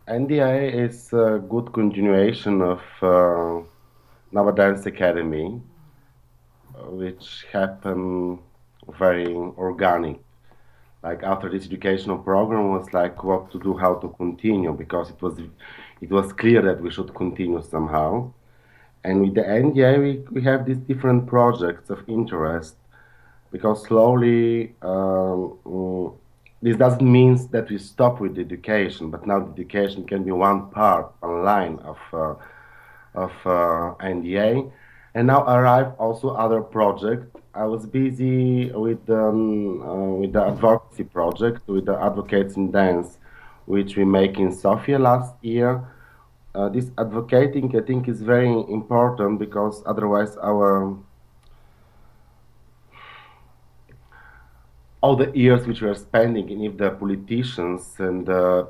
NDA is a good continuation of Nomad Dance Academy, which happened very organic. Like after this educational program was like what to do, how to continue, because it was clear that we should continue somehow. And with the NDA, we have these different projects of interest because slowly this doesn't mean that we stop with education, but now the education can be one part, one line of NDA. And now arrive also other project. I was busy with the advocacy project with the advocates in dance, which we make in Sofia last year. This advocating, I think, is very important because otherwise our all the years which we are spending, and if the politicians and the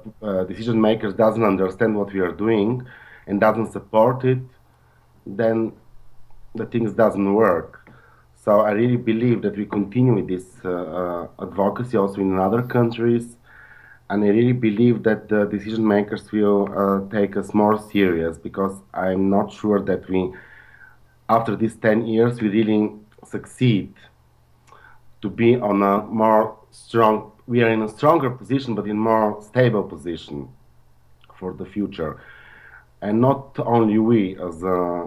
decision makers doesn't understand what we are doing and doesn't support it, then the things doesn't work. So I really believe that we continue with this advocacy also in other countries, and I really believe that the decision makers will take us more serious because I'm not sure that we, after these 10 years, we really succeed to be on a more strong, we are in a stronger position, but in more stable position for the future. And not only we as a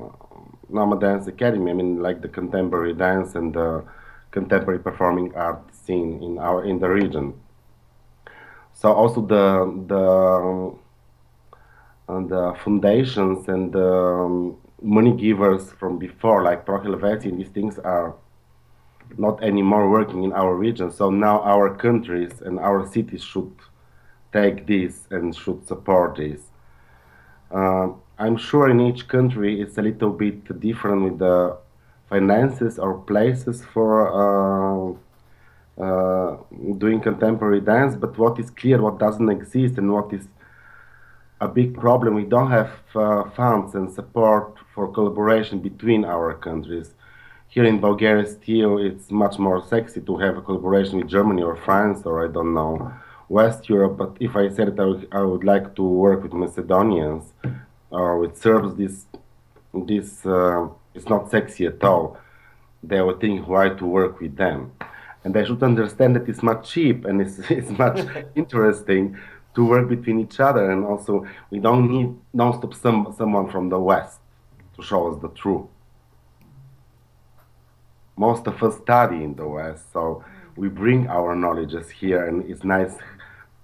Nomad Dance Academy, I mean like the contemporary dance and the contemporary performing art scene in the region. So also the foundations and the money givers from before, like Prager and these things are not anymore working in our region. So now our countries and our cities should take this and should support this. I'm sure in each country it's a little bit different with the finances or places for doing contemporary dance, but what is clear, what doesn't exist, and what is a big problem, we don't have funds and support for collaboration between our countries. Here in Bulgaria, still, it's much more sexy to have a collaboration with Germany or France or I don't know, West Europe. But if I said that I would like to work with Macedonians or with Serbs, this is not sexy at all. They would think why to work with them, and they should understand that it's much cheap and it's much interesting to work between each other. And also, we don't need non-stop someone from the West to show us the truth. Most of us study in the West, so we bring our knowledges here, and it's nice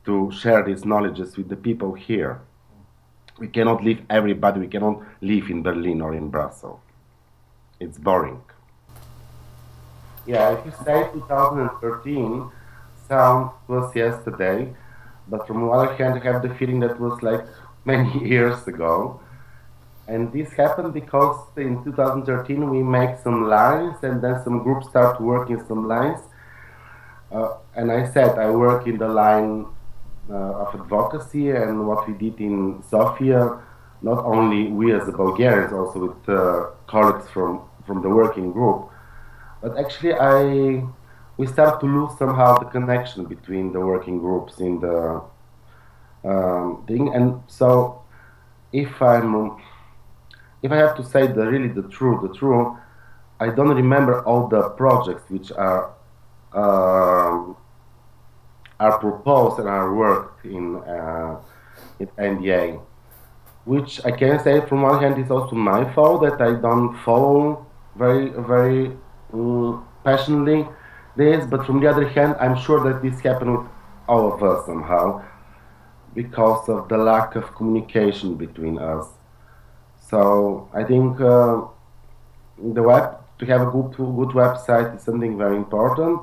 to share these knowledges with the people here. We cannot live everybody, we cannot live in Berlin or in Brussels. It's boring. Yeah, if you say 2013, sounds was yesterday, but from the other hand, I have the feeling that was like many years ago. And this happened because in 2013 we make some lines, and then some groups start working some lines. And I said I work in the line of advocacy, and what we did in Sofia, not only we as the Bulgarians, also with colleagues from the working group, but actually I we start to lose somehow the connection between the working groups in the thing. And so if I'm if I have to say the truth, I don't remember all the projects which um are proposed and are worked in NDA. Which I can say from one hand is also my fault that I don't follow very passionately this, but from the other hand, I'm sure that this happened with all of us somehow because of the lack of communication between us. So I think the web to have a good website is something very important.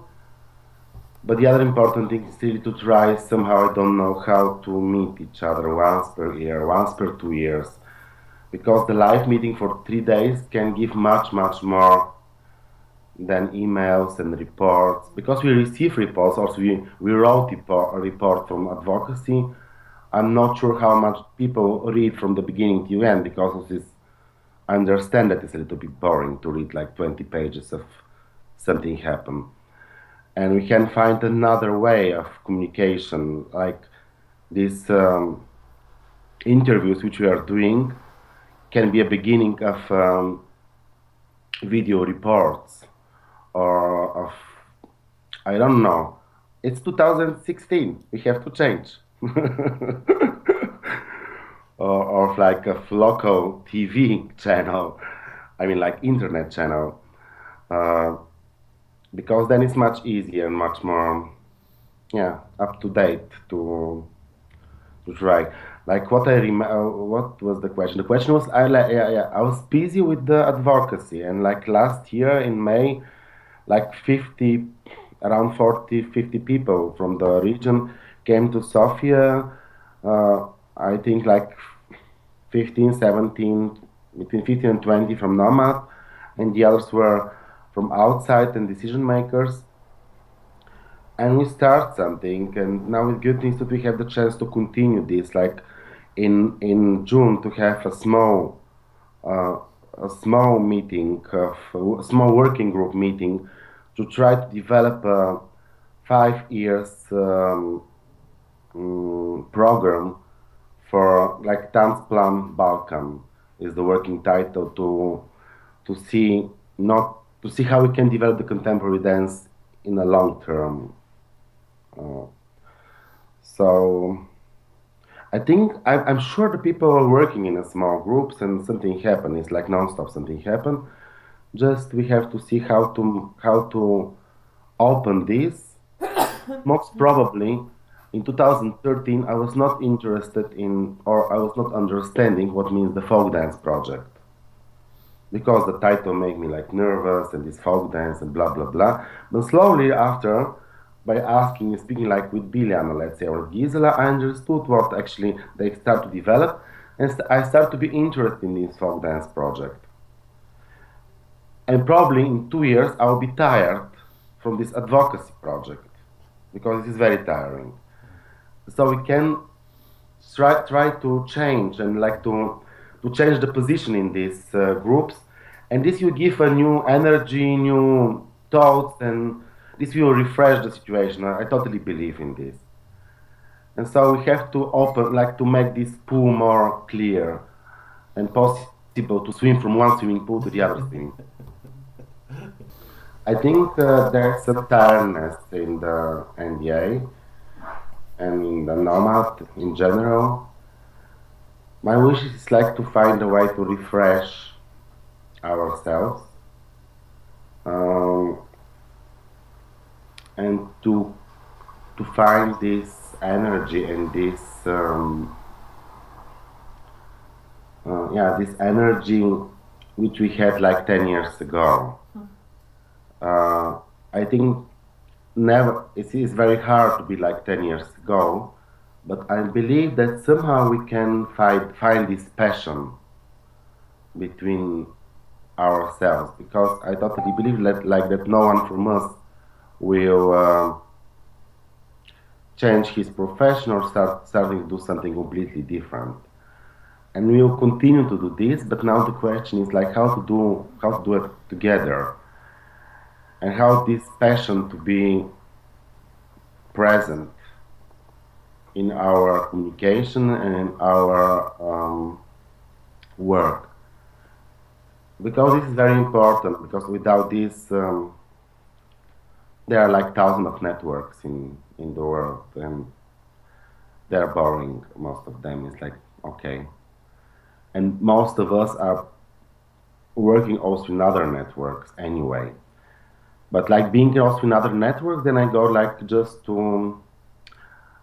But the other important thing is really to try somehow. I don't know how to meet each other once per year, once per 2 years, because the live meeting for 3 days can give much more than emails and reports. Because we receive reports, also we wrote a report from advocacy. I'm not sure how much people read from the beginning to end because of this. I understand that it's a little bit boring to read like 20 pages of something happened, and we can find another way of communication, like this. interviews which we are doing can be a beginning of video reports or of, I don't know. It's 2016. We have to change. Or of like a local TV channel. I mean, like internet channel. Uh, because then it's much easier and much more, yeah, up to date to try. Like what I remember, what was the question? The question was, I like, yeah, yeah, I was busy with the advocacy, and like last year in May, like 50, around 40, 50 people from the region came to Sofia. Uh, I think like 15, 17, between 15 and 20 from Nomad, and the others were from outside and decision makers. And we start something, and now it's good news that we have the chance to continue this, like in June, to have uh, a small meeting of a small working group meeting to try to develop a 5 years program for like Dance Plan Balkan is the working title to see not to see how we can develop the contemporary dance in a long term. Uh, so I think I'm sure the people are working in a small groups and something happen. It's like non-stop something happen. Just we have to see how to open this. Most probably in 2013 I was not interested in or I was not understanding what means the folk dance project because the title made me like nervous and this folk dance and blah blah blah. But slowly after, by asking and speaking like with Biljana, let's say, or Gisela, I understood what actually they start to develop, and I start to be interested in this folk dance project. And probably in 2 years I will be tired from this advocacy project because it is very tiring. So we can try to change and like to change the position in these groups, and this will give a new energy, new thoughts, and this will refresh the situation. I totally believe in this, and so we have to open, like, to make this pool more clear and possible to swim from one swimming pool to the other swimming. I think there's some tiredness in the NDA and in the Nomad in general. My wish is like to find a way to refresh ourselves, um, and to find this energy and this yeah, this energy which we had like 10 years ago. Uh, I think never it is very hard to be like 10 years ago, but I believe that somehow we can find this passion between ourselves, because I totally believe that like that no one from us will change his profession or starting to do something completely different. And we will continue to do this, but now the question is like how to do it together, and how this passion to be present in our communication and in our work, because this is very important, because without this there are like thousands of networks in the world, and they're boring, most of them. It's like, okay, and most of us are working also in other networks anyway, but like being also in other networks, then I go like just to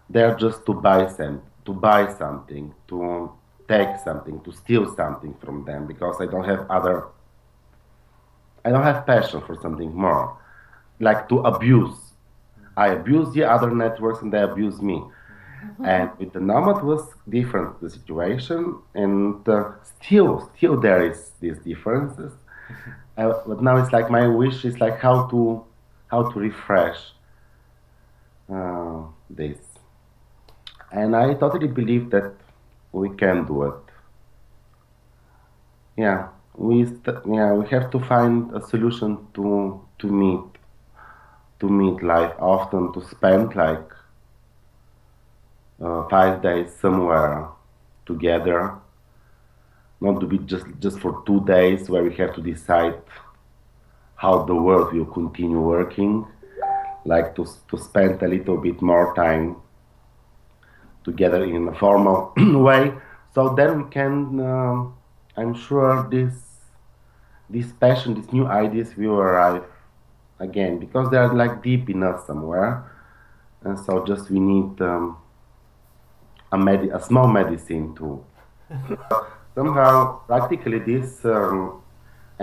there just to buy something, to take something, to steal something from them, because I don't have passion for something more, like to abuse. I abuse the other networks and they abuse me. And with the Nomad was different the situation, and still there is these differences. But now it's like my wish is like how to refresh this, and I totally believe that we can do it. Yeah, yeah, we have to find a solution to meet life often, to spend like 5 days somewhere together, not to be just for 2 days where we have to decide how the world will continue working, like to spend a little bit more time together in a formal way. So then we can, I'm sure this passion, these new ideas will arrive again because they are like deep in us somewhere, and so just we need a small medicine to somehow practically this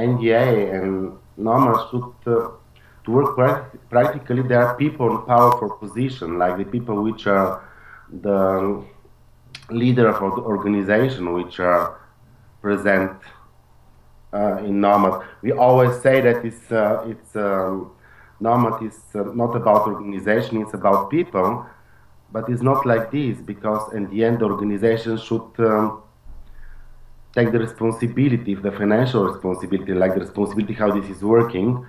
NDA and Nomad should to work practically. There are people in powerful position, like the people which are the leader of the organization, which are present in Nomad. We always say that it's Nomad is not about organization; it's about people. But it's not like this because in the end, the organization should take the responsibility, the financial responsibility, like the responsibility how this is working,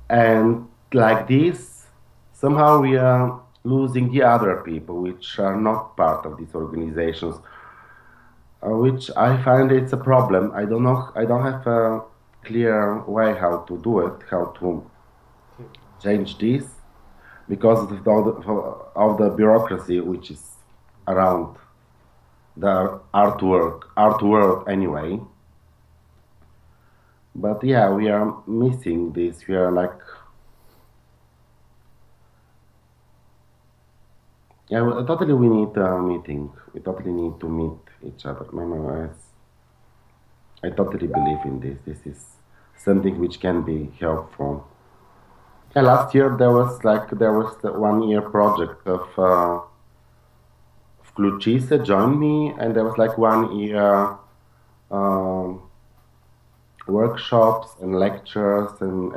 and like this, somehow we are losing the other people which are not part of these organizations, which I find it's a problem. I don't know. I don't have a clear way how to do it, how to change this, because of the bureaucracy which is around the art world anyway. But yeah, we are missing this. We are like, yeah, totally we need a meeting. We totally need to meet each other. I totally believe in this. This is something which can be helpful. Yeah, last year there was the 1 year project of Kluchise joined me, and there was like 1 year um, workshops and lectures and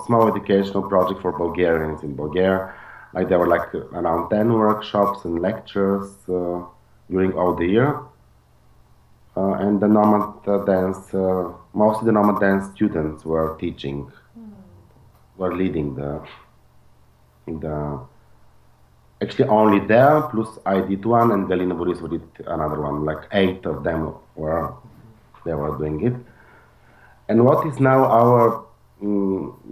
small educational project for Bulgarians in Bulgaria. Like there were like around 10 workshops and lectures during all the year. And the Nomad Dance, mostly the Nomad Dance students were teaching, were leading the actually only there, plus I did one and Galina Borisova did another one, like 8 of them they were doing it. And what is now our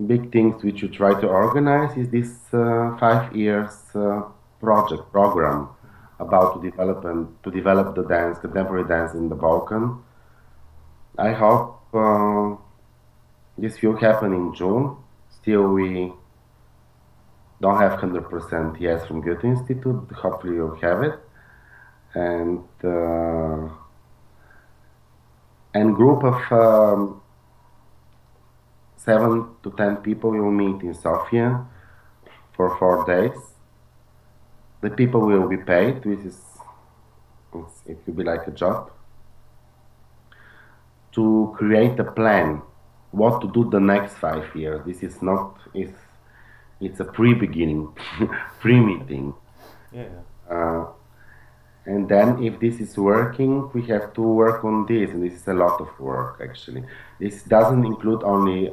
big things which we try to organize is this 5 years program about to develop the dance, contemporary dance in the Balkan. I hope this will happen in June. Still, we don't have 100% yes from Goethe Institute. Hopefully, we'll have it. And group of 7 to 10 people will meet in Sofia for 4 days. The people will be paid, which is it will be like a job, to create a plan, what to do the next 5 years. This is not it's a pre-beginning, pre-meeting. Yeah, And then if this is working, we have to work on this, and this is a lot of work actually. This doesn't include only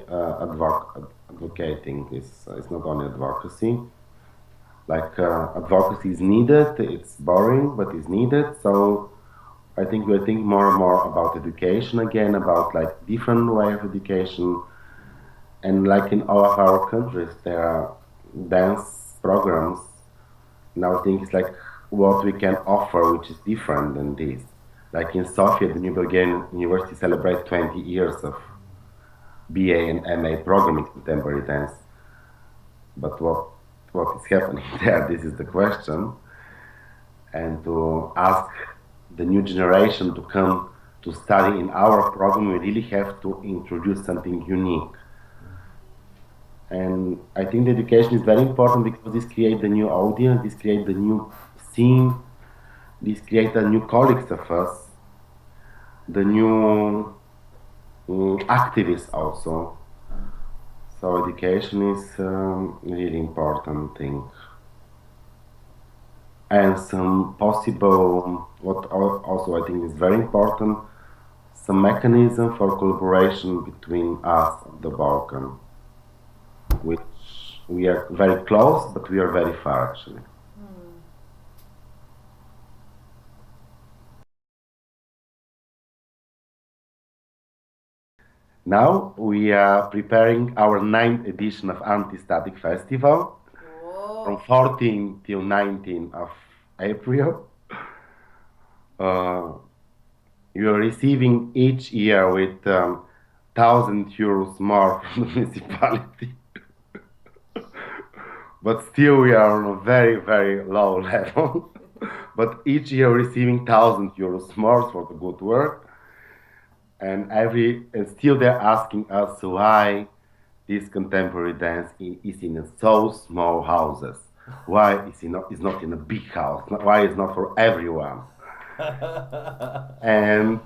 advocating. It's not only advocacy. Like advocacy is needed. It's boring, but it's needed. So I think we're thinking more and more about education again, about like different way of education, and like in all of our countries, there are dance programs. Now things like what we can offer, which is different than this. Like in Sofia, the New Bulgarian University celebrates 20 years of BA and MA program in contemporary dance. But what is happening there? This is the question. And to ask the new generation to come to study in our program, we really have to introduce something unique. And I think the education is very important because this creates the new audience, this creates the new scene, this creates a new colleagues of us, the new activists also. So education is really important thing. And some possible, what also I think is very important, some mechanism for collaboration between us and the Balkan, which we are very close, but we are very far actually. Now we are preparing our ninth edition of Anti-Static Festival from Whoa. 14 till 19 of April. Uh, you are receiving each year with 1,000 euros more from the municipality, but still we are on a very, very low level. But each year receiving 1,000 euros more for the good work, and still they're asking us why this contemporary dance is in so small houses. Why is not in a big house? Why is not for everyone? And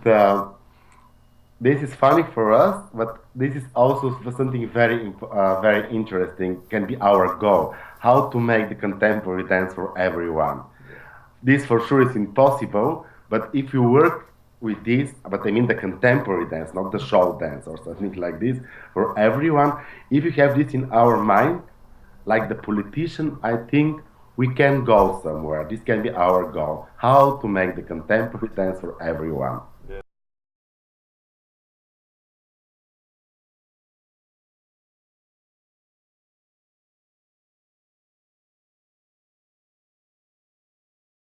this is funny for us, but this is also something very interesting. Can be our goal: how to make the contemporary dance for everyone. Yeah. This for sure is impossible, but if you work with this, but I mean the contemporary dance, not the show dance or something like this, for everyone, if you have this in our mind, like the politician, I think we can go somewhere. This can be our goal: how to make the contemporary dance for everyone.